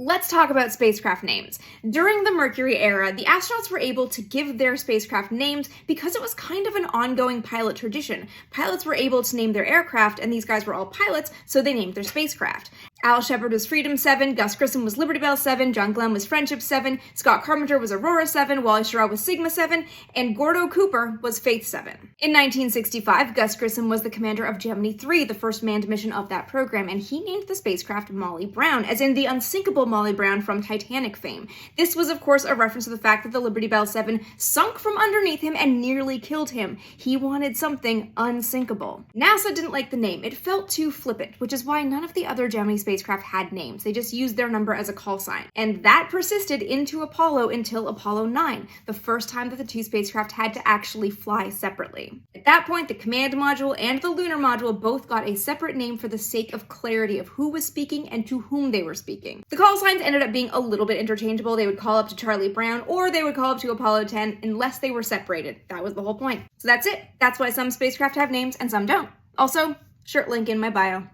Let's talk about spacecraft names. During the Mercury era, the astronauts were able to give their spacecraft names because it was kind of an ongoing pilot tradition. Pilots were able to name their aircraft, and these guys were all pilots, so they named their spacecraft. Al Shepard was Freedom 7, Gus Grissom was Liberty Bell 7, John Glenn was Friendship 7, Scott Carpenter was Aurora 7, Wally Schirra was Sigma 7, and Gordo Cooper was Faith 7. In 1965, Gus Grissom was the commander of Gemini 3, the first manned mission of that program, and he named the spacecraft Molly Brown, as in the unsinkable Molly Brown from Titanic fame. This was, of course, a reference to the fact that the Liberty Bell 7 sunk from underneath him and nearly killed him. He wanted something unsinkable. NASA didn't like the name. It felt too flippant, which is why none of the other Gemini spacecraft had names. They just used their number as a call sign. And that persisted into Apollo until Apollo 9, the first time that the two spacecraft had to actually fly separately. At that point, the command module and the lunar module both got a separate name for the sake of clarity of who was speaking and to whom they were speaking. The call signs ended up being a little bit interchangeable. They would call up to Charlie Brown or they would call up to Apollo 10 unless they were separated. That was the whole point. So that's it. That's why some spacecraft have names and some don't. Also, shirt link in my bio.